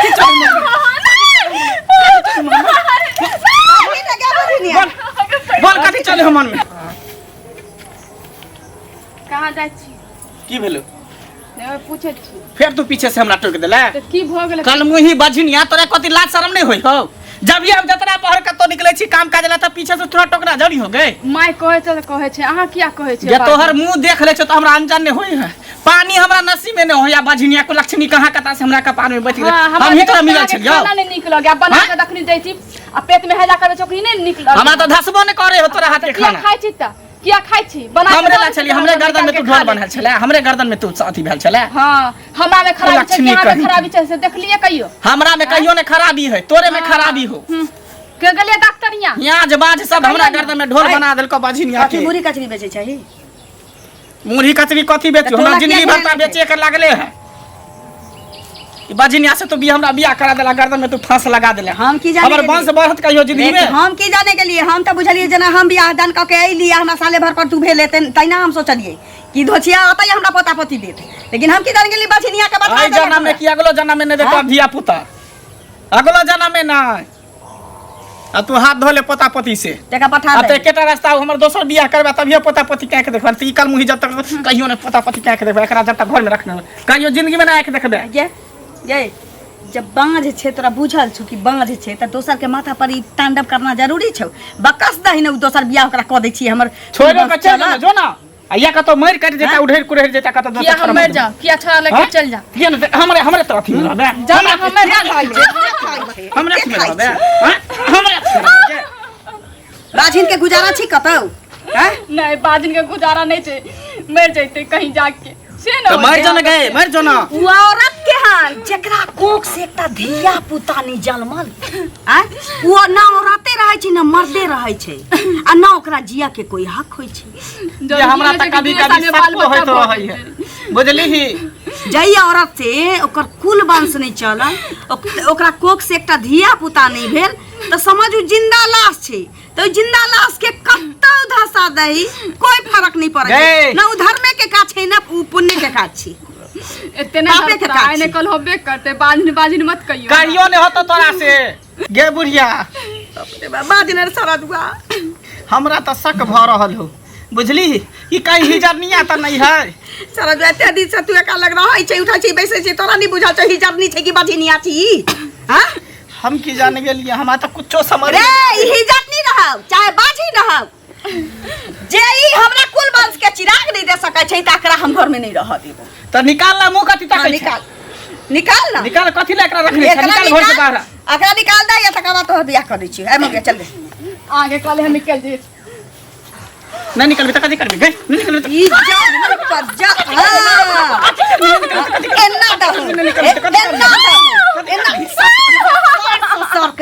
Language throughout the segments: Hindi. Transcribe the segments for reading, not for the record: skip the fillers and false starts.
कथी चल बोल कथी चले मन में कहाँ जाइ छी की भेलो ने पूछे छी फिर तू पीछे से हमरा टोक देला तो की भ गेल कल मुही बजनिया तोरा कथी लाज शरम नहीं होई हो जब ये हम जतरा पहर कतो निकले छी काम काज ला त पीछे से थोड़ा टोकरा जड़ी हो गए माय कहे छे अहाँ किया कहे छे ये तोहर मुंह देख ले छ तो हमरा अनजान नहीं होई है पानी हमरा नसीब में न हो या बजनिया को लक्ष्मी कहां कता से हमरा कपार में बच गए हम ही तोरा मिलल छ खाना नहीं निकल गया बना के दखनी जाइ छी आ पेट में हैजा करे चोकरी नहीं निकल हमरा तो धसबो नहीं करे हो तोरा हाथ के खाना खाइ छी त किया खाइ छी बना हमरे ला चली हमरे गर्दन में तू ढोल बनल छले हमरे गर्दन में तू अथी भेल छले हां हमरा में खराबी छै यहाँ में खराबी छै से देख लिए कहियो हमरा में कहियो ने खराबी है तोरे में खराबी हो के गले डॉक्टरिया यहाँ जबाज सब हमरा गर्दन में ढोल बना देलको बजनिया के मुरी कचरी बेचे छै मुरी कचरी कथी बेचो हमरा जिंदगी भर ता बेचे कर लागले है ई बजनिया से तो भी हमरा बियाह करा देला गर्दन में तू फांस लगा देले हम की जाने हमर वंश बढ़त कहियो जिंदगी में हम की जाने के लिए हम तो बुझलिए जना हम बियाह दान क के अइली हमरा साले भर पर तू भेले तैना हम सोचलिए कि धोछिया आता हमरा पोता पोती देत लेकिन हम की जाने के लिए बजनिया के बता दे जन्म में कि अगलो जन्म में ने देखो धिया पुता अगलो जन्म में ना आ तू हाथ धोले पोता पोती से टेका पठा दे आ एकेटा रास्ता हमर दोसर बियाह करबा तभिए पोता पोती कह के देखबा त ई कल मुही जब तक कहियो ने पोता पोती कह के देखबा एकरा जब तक घर में रखना कहियो जिंदगी में ना आके देखबे ये जब बांझ छे तोरा बुझल छु कि बांझ छे त दोसर के माथा पर ई तांडव करना जरूरी छौ बकस दही न दोसर बियाह ओकरा क दै छी हमर छोड़ो के चल जो ना या कतो मर कर जेता उधेर कुड़ेर जेता कतो दोसर किया हम मर जा किया छोड़ा लेके चल जा किया न हमरे तो अथी रहबे जा हम मर जा हमरे अथी रहबे हां हमरे अथी रहबे बाजिन के गुजारा छी कतौ हैं नहीं बाजिन के गुजारा नहीं छे मर जइते कहीं जाके से न तो मर जन गए मर जो ना वो औरत के हाल जकरा कोख से एकटा धिया पुता नहीं जन्मल हैं वो ना औरते रहै छी ना मर्दे रहै छै आ ना ओकरा जिया के कोई हक होय छै ये हमरा त कभी कभी शक होइत रहै है बुझली ही जई औरत से ओकर कुल वंश नहीं चलल ओकरा कोख से एकटा धिया पुता नहीं भेल तो समझ जिंदा लाश छै तो जिंदा लाश के कत्ता धसा दही कोई फर्क नहीं पड़े ना उधर में के का छै ना पुण्य के का छी इतने आने कल होबे करते बाजिन मत कहियो ने होतो तोरा से गे बुढ़िया बाजिन सारा दुआ हमरा त शक भ रहल हो बुझली कि कहीं हिजरनिया त नहीं है सारा दुआ ते दिन से तू का लग रहा है उठा छी बैसे छी तोरा नहीं बुझा छ हिजरनी छै कि बाजिनिया छी हां हम की जाने गेलिए हमरा त कुछो समझ रे हिजरनी रहब चाहे बाजी रहब जे ई हमरा कुल वंश के चिराग नहीं दे सकै छै तकरा हम घर में नहीं रह देबो त निकाल ला मुंह कथि तक निकाल ना निकाल कथि ला एकरा रखले छ निकाल घर से बाहर एकरा निकाल दे या तकरा तो बियाह कर दै छी ए मगे चल दे आगे कल हम निकल जे नहीं निकलबे त कथि करबे गई निकलबे ई जा पर जा एन्ना दा एन्ना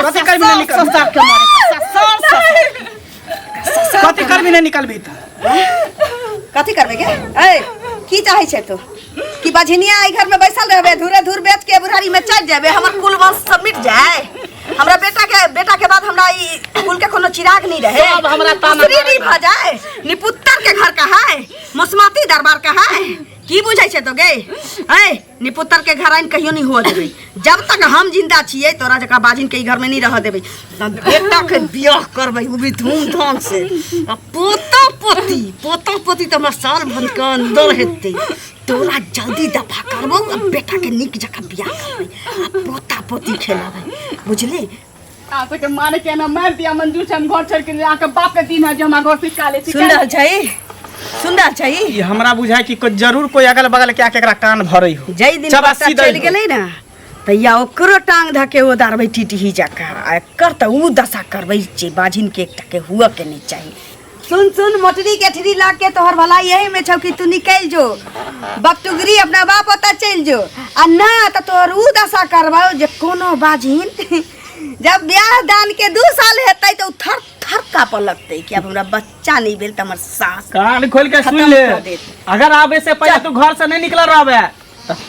कथि करबे नहीं निकल सर के मारे कथि करबे नहीं निकलबे त कथी करबे गे ए की चाहे छै तू कि बझनिया आई घर में बैसल रहबे धुरे धुर बेच के बुढ़ारी में चल जाबे हमर कुल वंश सब मिट जाए हमरा बेटा के बाद हमरा ई कुल के कोनो चिराग नहीं रहे अब हमरा ताना नहीं भ जाए निपुत्तर के घर का है मसमाती दरबार का है की बुझै छै तो गे ए निपुत्तर के घर आइन कहियो नहीं हुआ देबे जब तक हम जिंदा छिए तोरा जका बाजिन के घर में नहीं रह देबे बेटा के बियाह करबे वो भी धूमधाम से पोता पोती तो हमरा साल भर के अंदर हेते तोरा जल्दी दफा करबो बेटा के निक जका बियाह करबे पोता पोती खेलाबे बुझले आ तो के माने के ना मार दिया मंजूर से हम घर छोड़ के आके बाप के दिन है जो हमरा घर से काले सुंदर छै ये हमरा बुझाय कि कोई जरूर कोई अगल बगल के आके एकरा कान भरई हो जई दिन बच्चा चल गेलै ना तैया ओकरो टांग धके उदारबै टिटही जका आ कर त उ दशा करबै जे बाजिन के एकटा के हुआ के नहीं चाहिए सुन मोटरी के ठरी लाग के तोहर भलाई यही में छौ कि तू निकल जो बकटुगरी अपना बाप ओता चल जो आ ना त तोहर उ दशा करबौ जे कोनो बाजिन जब ब्याह दान के 2 साल हेतै तो थर थर कापे लगतै कि अब हमरा बच्चा नहीं भेल त हमर सास कान खोल के सुन ले अगर आवे से पहले तू घर से नहीं निकल रहबे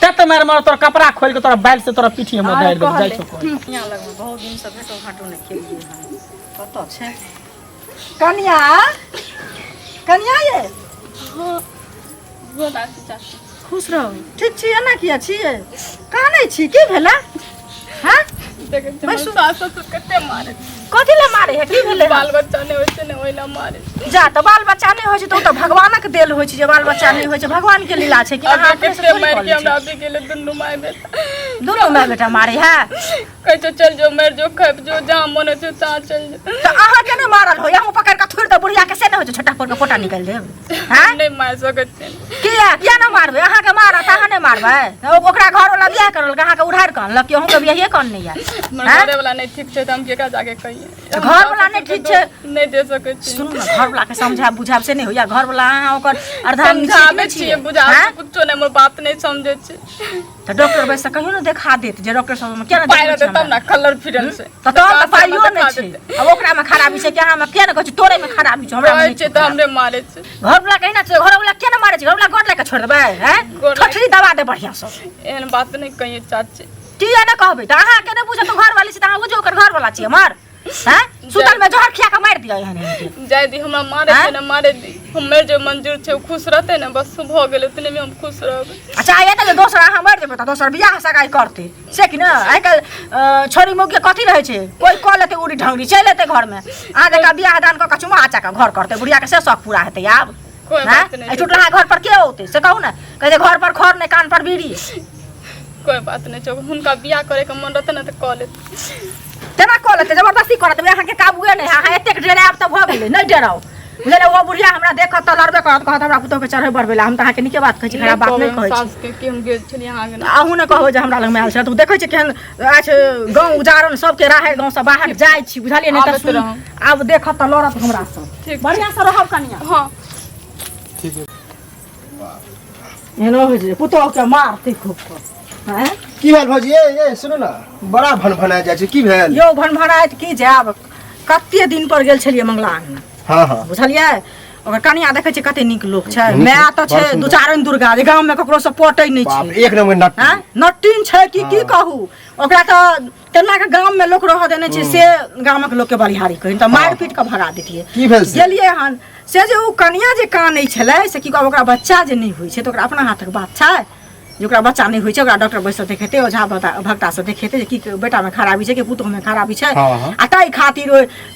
त मार मार तोर कपड़ा खोल के तोरा बैल से तोरा पीठी में डाल दे जाय छो यहां लगमे बहुत दिन से भेटो घाटो ने खेलिए हम कत छै कन्या ये वो दासी चाची खुश रहो ठीक छी ना किया छी कहां नहीं छी की भेला हां देखे हमर सास ससुर कते मारे कथी ले मारे है की भेले बाल बच्चा नहीं होय छै ने ओइला मारे जा त बाल बच्चा नहीं होय छै त तो भगवानक देल होय छै जे बाल बच्चा नहीं होय छै भगवान के लीला छै कि अहाँ कते मार के हमरा अभी गेले दुनु माय बेटा दोनों माय बेटा मारे है कहै छै चल जो मर जो खैब जो जहां मन छै ता चल जो त अहाँ के नहीं मारल हो यहाँ पकड़ के थोड़ दे बुढ़िया के से न हो छै छोटा पर के फोटा निकाल देब हां नहीं मार सकत छै किया न मारबे अहाँ के मारत अहाँ नहीं मारबे ओकरा घर वाला बियाह करल अहाँ के उधार कन लक अहूं के बियाह कन नहीं है हमर घरे वाला नहीं ठीक छै त हम केकरा जाके कहिए घर वाला नहीं ठीक छै नहीं दे सकत छी सुनू ना घर वाला के समझा बुझाब से नहीं होया घर वाला अहाँ ओकर अर्धांगिनी समझाबे छियै बुझाबे कुछो नहीं मोर बात नहीं समझे छै त डॉक्टर वैसे कहियो न देखा देत जे डॉक्टर सब में केना पाइ दे तब ना कलर फिरल से त पाइयो नहीं छै अब ओकरा में खराबी छै कि अहाँ में केना कहै छै तोरे में खराबी छै हमरा में छै त हमरे मारे छै घर वाला कहिना छै घर वाला केना मारे छै घर वाला गोड़ लेके छोड़ देबै हैं ठठरी दबा दे बढ़िया से एहन बात नहीं कहिए चाची किया न कहबै त अहाँ के न बुझत घर वाली छै त अहाँ बुझो ओकर घर वाला छी हमर हैं सुतल में जहर खिया के मार दिया एहन जाय दी हमरा मारे छै न मारे दी हमर जो मंजूर छै खुश रहते न बस भ गेल उतने में हम खुश रहबै अच्छा ये त दोसर अहाँ मार देबै त दोसर बियाह सगाई करते से कि न आइ काल छोरी मौगी कथी रहै छै कोई क लेते उड़ी ढंगरी चल लेते घर में अहाँ जका बियाह दान क चुमा आचा का घर करते बुढ़िया के से शौक पूरा हेतै आब कोई बात नहीं टूटला घर पर के होते से कहू न कहै घर पर खर नहीं कान पर बीड़ी कोई बात नहीं छै हुनका बियाह करे के मन रहते न त क लेते तेना क लेते जबरदस्ती करत अहाँ के काबुए नहीं अहाँ एतेक डराब त भ गेलै नहीं डराओ बुझले वो बुढ़िया हमरा देखत त लड़बे करत कहत हमरा पुतो के चढ़े बढ़बेला हम त अहाँ के निके बात कहै छी खराब बात नहीं कहै छी सास के हम गेल छली अहाँ के आहू न कहबो जे हमरा लग में आयल छै तू देखै छी केहन आज गांव उजारन सब के राहे गांव से बाहर जाय छी बुझलिए नहीं त सुन आब देखत त लड़त हमरा से बढ़िया से रहब कनिया हां ठीक है एनो हो जे पुतो के मारते खूब हैं की भेल भौजी ये सुनो ना बड़ा भनभना जाइ छै की भेल यो भनभनाइत की जाब कते दिन पर गेल छलिए मंगलान हां हां बुझलिए ओकर कनिया देखै छै कते नीक लोक छै मैं त छै दू चारन दुर्गा जे गांव में ककरो से पटै नहीं छै बाप एक नंबर नट हैं नटिन छै की कहू ओकरा त तेना के गांव में लोक रह देने छै से गांवक लोक के बलिहारी कहिन त मार पीट के भगा देतिए की भेल से गेलिए हन से जे उ कनिया जे कानै छलै से की कहब ओकरा बच्चा जे नहीं होई छै त ओकरा अपना हाथक बात छै जेकरा बच्चा नहीं होई छै ओकरा डॉक्टर बैस देखेते ओझा भक्ता से देखेते जे की बेटा में खराबी छै कि पुतो में खराबी छै आ ताई खातिर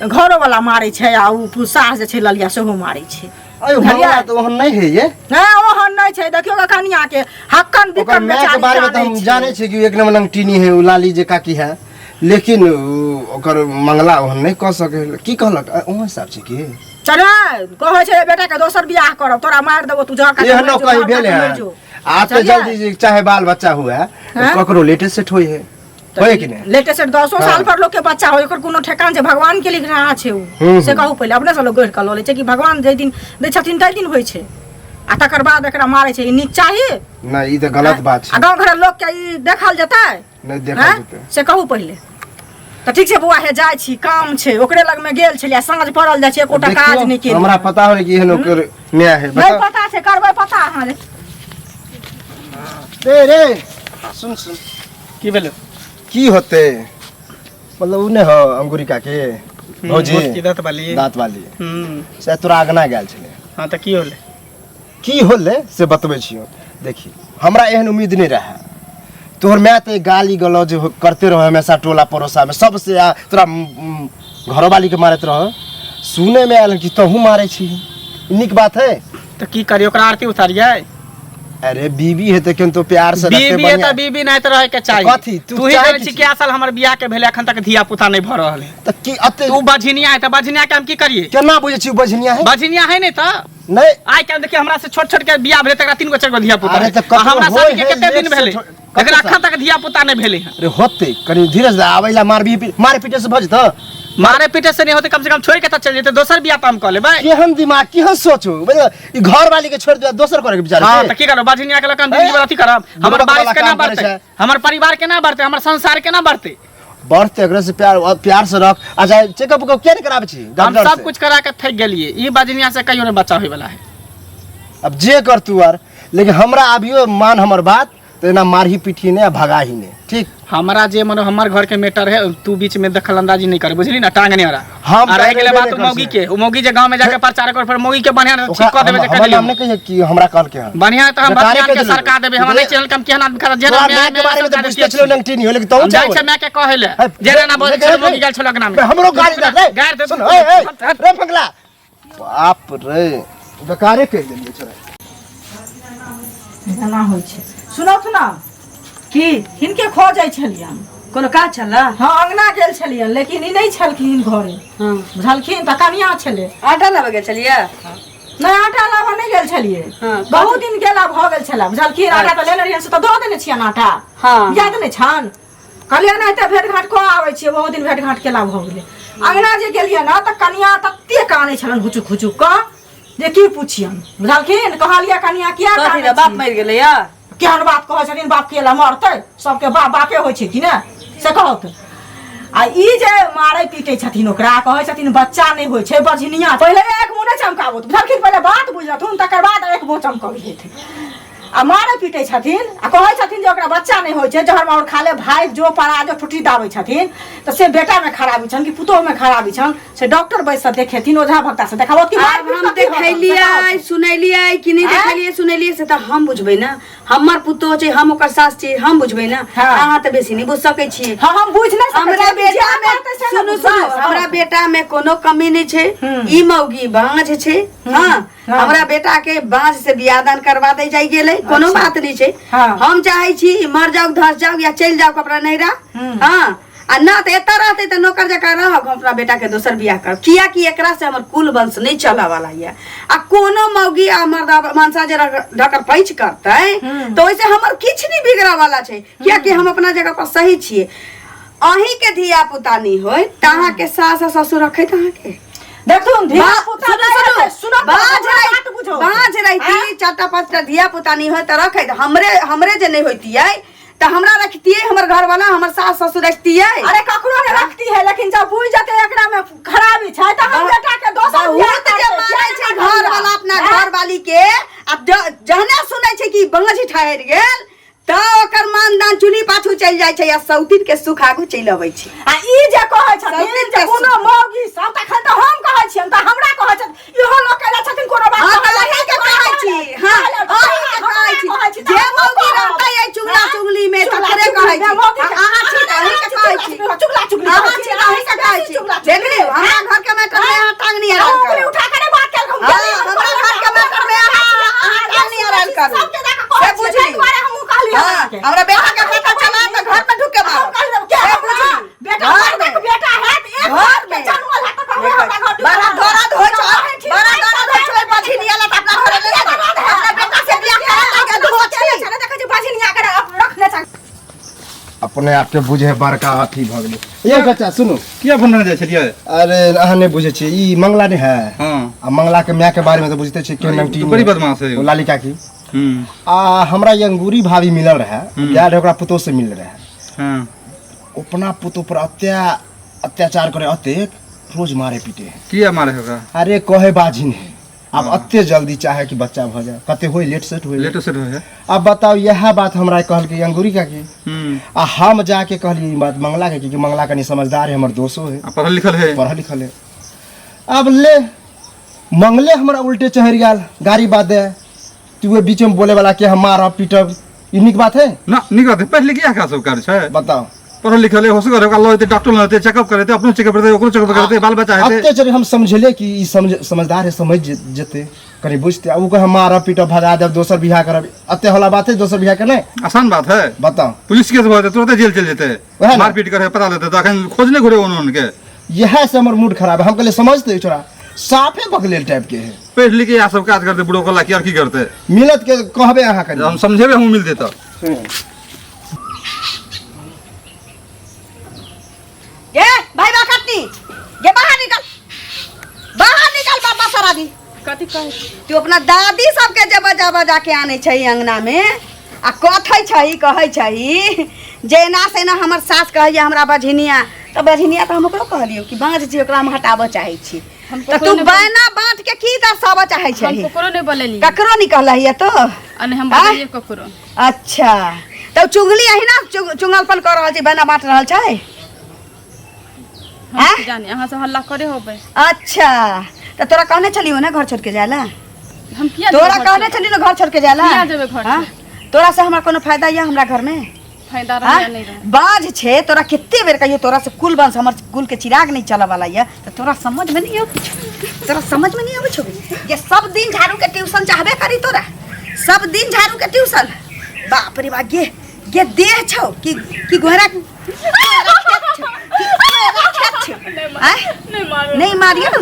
घरो वाला मारै छै आ उ सास जे छै ललिया सेहो मारै छै अयो भैया तो ओहन नहीं है ये हां ओहन नहीं छै देखियो का कनिया के हक्कन बिकन बेचारी के बारे में तो हम जाने छै कि एक नंबर नंगटीनी है उ लाली जे काकी है लेकिन ओकर मंगला ओहन नहीं क सके की कहलक ओहन हिसाब छै की चला कहै छै बेटा के दोसर बियाह करब तोरा मार देबो तू जा के एहनो कहि भेले है आज तो जल्दी चाहे बाल बच्चा हुआ ककरो लेटेस्ट सेट होई है होय कि नहीं लेटेस्ट 10 साल पर लोग के बच्चा होय ओकर कोनो ठेकान छै भगवान के लिख रहा छै उ से कहू पहले अपने से लोग गढ़ क ल ले छै कि भगवान जे दिन दै छथिन तै दिन होय छै आ तकर बाद एकरा मारै छै नीक चाहिए नहीं ई त गलत बात छै आ गांव घर लोग के ई देखल जतै नहीं देखल जतै से कहू पहले त ठीक छै बुआ हे जाय छी काम छै ओकरे लग में गेल छलिया साँझ पड़ल जाय छै एकोटा काज नहीं के हमरा पता होय कि एहन ओकर न्याय है नहीं पता छै करबै पता अहाँ रे सुन सुन की भेल की होते मतलब उने हो अंगुरिका के भौजी की दांत वाली से तोरा आगना गेल छले हां त की होले से बतबै छियो देखी हमरा एहन उम्मीद नहीं रहा तोहर मैं ते गाली गलौज करते रहो हमेशा टोला पड़ोसा में सबसे तोरा घरो वाली के मारत रहो सुने में आयल कि तहू मारे छी निक बात है त की करियो ओकरा आरती उतारिए अरे बीबी है त केन तो प्यार से रखते बीबी है त बीबी नहीं त रहे के चाहिए कथी तू ही कहै छी कि साल हमर बियाह के भेले अखन तक धिया पुता नहीं भ रहल है त की अते तू बझिनिया है त बझिनिया के हम की करिए केना बुझे छी बझनिया है बझिनिया है नहीं त नहीं आइ काल देखिए हमरा से छोट छोट के बियाह भेले तकरा 3 गो 4 गो धिया पुता अरे है। त ककरो हमरा होय शादी के है, कते दिन लेट से भेले ककरो लेकिन अखन तक धिया पुता नहीं भेले हैं अरे होते कनी धीरे से आवेला मारे पीटे से भज त मारे पीटे से नहीं होते कम से कम छोड़ के त चल जेते दोसर बियाह त हम क लेबै केहन दिमाग केहन सोचो ई घर वाली के छोड़ दे दोसर करे के विचार हां त की करब बझिनिया के लकन जिंदगी अथी करब हमर बारिश केना बढ़ते हमर परिवार केना बढ़ते हमर संसार केना बढ़ते बढ़ते एकरा से प्यार से रख अच्छा चेकअप को क्या कराबे छी हम सब कुछ करा के थक गेलिए ई बझिनिया से कहियो नहीं बच्चा होय वाला है अब जे कर तू आर लेकिन हमरा अभियो मान हमर बात तो ना मारही पीठी ने भगा ही ने ठीक हमारा जे मनो हमार घर के मैटर है तू बीच में दखल अंदाजी नहीं कर बुझली ना टांगने वाला हम आ रह गेले कहबे बात नहीं मौगी कर के उ मौगी जे गांव में जाके प्रचार कर फिर मौगी के बढ़िया ठीक कर देबे जे हमरा हमने कहिए कि हमरा कहल के बढ़िया तो हम बेकारे बतियान के के सरकार देबे हम नहीं चैनल कम केहन आदमी खरा जे तोरा मैं के बारे में तो बुझते चलो नंगटी नहीं हो लेकिन तो जाय छै मैं के कहले जे ना बोल छै मौगी गेल छल लगना में हमरो गाली दे रे गाड़ दे सुन ए रे पगला बाप रे बेकारे कह देलिए छोरा एना होइ छै सुनाउ सुनाउ की हिनके खो जाइ छलियन कोनो काज छला हाँ अंगना गेल छलियन लेकिन ई नहीं छलखिन घरे बुझलखिन त कनिया छले आटा लाबे गेल छलिए नहीं आटा लाबे नहीं गेल छलिए बहुत दिन गेला भ गेल छला बुझलखिन आटा त लेने रहियन से त दो देने छियन आटा याद नहीं छन कहलिए नहीं त भेट घाट को आबै छियै बहुत दिन भेट घाट केला भ गेलै अंगना जे गेलिए ना त कनिया तत्ते कानै छलन हुचुक हुचुक क जे की पूछियन बुझलखिन कहलिए कनिया किया कानै बाप मरि गेलै या केहन बात कहै छथिन बाप केला मरतै सबके बाप बापे होइ छै कि ने से कहत आ ई जे मारै पीटे छथिन ओकरा कहै छथिन बच्चा नहीं होइ छै बझनिया पहिले एक मुने चमकाबो बुझलखिन पहिले बात बुझलथुन तकर बाद एक मुंह चमकाबै हेथिन आ मारै पीटे छथिन आ कहै छथिन जे ओकरा बच्चा नहीं होइ छै जहर मार खाले भाई जो परा जो टुटी दाबै छथिन त से बेटा में खराबी छन कि पुतोह में खराबी छन से डॉक्टर बैस से देखेथिन ओझा भक्ता से देखाबो कि हम देखलियै सुनैलियै कि नहीं देखलियै सुनैलियै से त हम बुझबै ना हमर पुतोह छै हम ओकर सास छै हम बुझबै ना अहाँ त बेसी नहीं बुझ सकै छी हां हम बुझ नहीं सकै हमरा बेटा में सुनु सुनु हमरा बेटा में कोनो कमी नहीं छै ई मौगी बांझ छै हां हमरा बेटा के बांझ से बियाह दान करवा दे जाई गेलै कोनो बात नहीं छै हम चाहे छी मर जाऊ धस जाऊ या चल जाऊ कपड़ा नहिरा हां आ ना त एता रहते त नौकर जका रहब अपना बेटा के दोसर बियाह कर किया कि एकरा से हमर कुल वंश नहीं चला वाला है आ कोनो मौगी आ मर्दा मानसा जे ढकर पैच करतै तो ओइसे हमर किछ नहीं बिगड़ा वाला छै किया कि हम अपना जगह पर सही छिए अही के धिया पुता नहीं होय ताहा के सास ससुर रखे ताहा के देखथुन धिया पुता नहीं सुनो बाज रही चारटा पांचटा धिया पुता नहीं होय त रखे हमरे जे नहीं होतियै त हमरा रखतियै हमर घर वाला हमर सास ससुर रखतियै अरे ककरो ने रखती है लेकिन जब बुझ जाते एकरा में खराबी छै त हम बेटा के दोसर बियाह जे मारै छै घर वाला अपना घर वाली के आ जहने सुनै छै कि बंगजी ठहर गेल त ओकर मानदान चुली पाछू चल जाय छै आ सौतीन के सुख आगू चल अबै छै आ ई जे कहै छथिन जे कोनो मौगी सब तखन त हम कहै छियन त हमरा कहै छथिन इहो लोग कहै छथिन कोनो बात अही के कहै छी हां अही के कहै छी जे मौगी रहतै ए चुगला चुगली में तकरे कहै छी अहाँ छी अही के कहै छी चुगला चुगली अहाँ छी अही के कहै छी देखली हमरा घर के मैटर में अहाँ टांग नहीं हराल कर उठा करे बात कर हम हमरा घर के मैटर में अहाँ टांग नहीं हराल कर से बुझली हमरा बेटा के पता चला त घर में ढुक के मारो बेटा बेटा है एक में जन्मल है त बड़ा दर्द हो छ बड़ा दर्द हो छ बझिनिया ला अपना घर ले जा अपना बेटा से बियाह करा के दो देखै छी बझिनिया करे रखने छ अपने आप के बुझे बड़का अथी भ गेलै ये बच्चा सुनो किया बनने जाय छलियै अरे अहाँ नहीं बुझे छी ई मंगला नहीं है हां आ मंगला के माय के बारे में तो बुझते छी के नंगटी बड़ी बदमाश है वो लालिका की हम्म आ हमरा ये अंगूरी भाभी मिलल रहे गैर ओकरा पुतो से मिल रहे हां अपना पुतो पर अत्याचार करे अतेक रोज मारे पीटे किया मारे होगा अरे कहे बाजिन है अब अत्ते जल्दी चाहे कि बच्चा भ जाए कते होई लेट सेट होई लेट सेट होय अब बताओ यह बात हमरा कहल के अंगूरी का की आ हम जाके कहली ई बात मंगला के कि मंगला कनी समझदार है हमर दोस्तो है पढ़ल लिखल है अब ले मंगले हमरा उल्टे चढ़ गेल गाड़ी बात दे तू बीच में बोले वाला के हम मारब पीटब ई निक बात है ना निक बात है पढ़ लिख क्या सब कार्य छै बताओ पढ़ल लिखल है होस करे अल्लाह ते डॉक्टर लेते चेकअप करते अपनो चेकअप करते ओकरो चेकअप करते बाल बच्चा है अत्ते चढ़ हम समझले कि ई समझदार है समझ जते कनी बुझते अब को हम मारब पीटब भगा देब दोसर बियाह करब अत्ते होला बात है दोसर बियाह के नहीं आसान बात है बताओ पुलिस केस होते तुरंत जेल चल जेते मारपीट करे पता लेते तो अखन खोजने घुरे उन्होंने के यह से हमर मूड खराब है हम कहले समझते छोरा साफे बकलेल टाइप के है पढ़ लिख के सब काज करते बुढ़ो कला की करते मिलत के कहबे अहाँ कनी हम समझेबे हम मिल देता ये भाई बाकटनी ये बाहर निकल बाबा सारा दी कथी कहै तू अपना दादी सबके जब बजा के आने छै अंगना में आ कथै कहै जेना से ना हमर सास कहैया हमरा बझिनिया त बझिनिया त हम ओकरो कहलियो कि बांझ छी ओकरा हम हटाबो चाहै छी त तू बैना बांट के की दर्शाबो चाहै छै हम ककरो नहीं बोलेली ककरो नहीं कहलहिया तो अने हम बोलिए ककरो अच्छा त चुगली अही ना चुंगलपन कर रहल छी बैना बांट रहल छै हैं? जाने यहाँ से हल्ला करे होबे। अच्छा तो तोरा कहने चली हो ना घर छोड़ के जाला? हम किया तोरा जेबे घर कहने से? चली ना घर छोड़ के जाला? किया जेबे घर हाँ? से? तोरा से हमरा कोनो फायदा या हमरा घर में? फायदा हाँ? रहे नहीं रहे। बाज छे तोरा कितने बेर कहियो तोरा से कुल बंश हमर कुल के चिराग नहीं चला वाला है तो तोरा समझ में नहीं आवे तोरा समझ में नहीं आवे छो ये सब दिन झाड़ू के ट्यूशन चाहबे करी तोरा सब दिन झाड़ू के ट्यूशन बाप रे बाप ये देह छौ कि गोहरा नहीं मारियो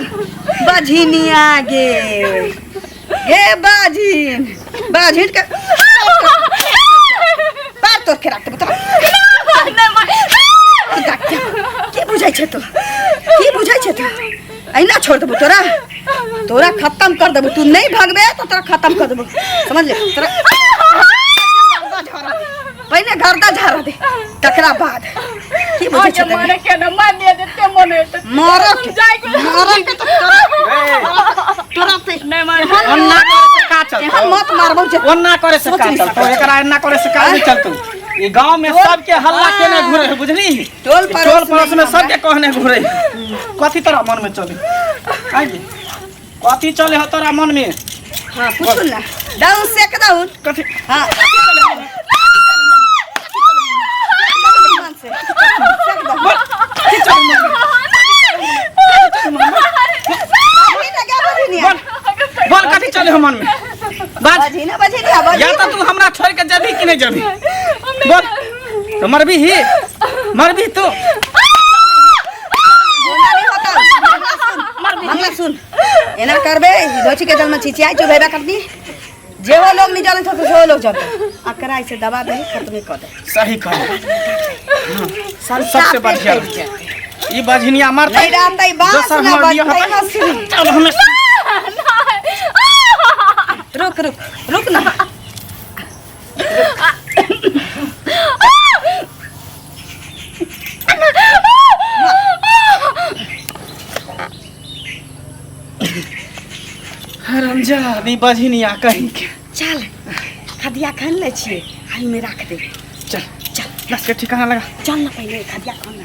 बाझिनिया गे बाझिन के पार तोड़ के रख दे की बुझाई छे तो ऐना छोड़ देबो तोरा खत्म कर देबो तू नहीं भागबे तो तोरा खत्म कर देबो समझ ले तोरा पहले गर्दा झाड़ा दे तकरा बाद की बुझाई छे मारे के न मार दिया देते मने मारो के तोरा पे नहीं मार अन्ना करे से का चलतो यहाँ मत मारबो जे अन्ना करे से का चलतो एकरा अन्ना करे से का नहीं चलतो ये गांव में सबके हल्ला केने घुरे है बुझली टोल पड़ोस में सबके कहने घुरे कथी तोरा मन में चले आगे कथी चले हो तोरा मन में हां पूछ ना डाउन सेक डाउन कथी हां बोल कथी चले हो मन में बाज या तो तू हमरा छोड़ के जबी कि नहीं जबी बोल तो मरबी तू सुन एना करबे धोची के जल में चिचियाई जो भेबा करनी जे वो लोग नहीं जाने तो वो लोग जानते अकरा ऐसे दबा दे खत्म कर दे सही कह सबसे बढ़िया ये बजनिया मारता नहीं रहता बास ना बजता हंसी चल हमें रुक ना रंजा दी बजनिया कहीं के चल खदिया खान ले छिए हाई में रख दे चल नस के ठिकाना लगा चल ना पहले खदिया खान ले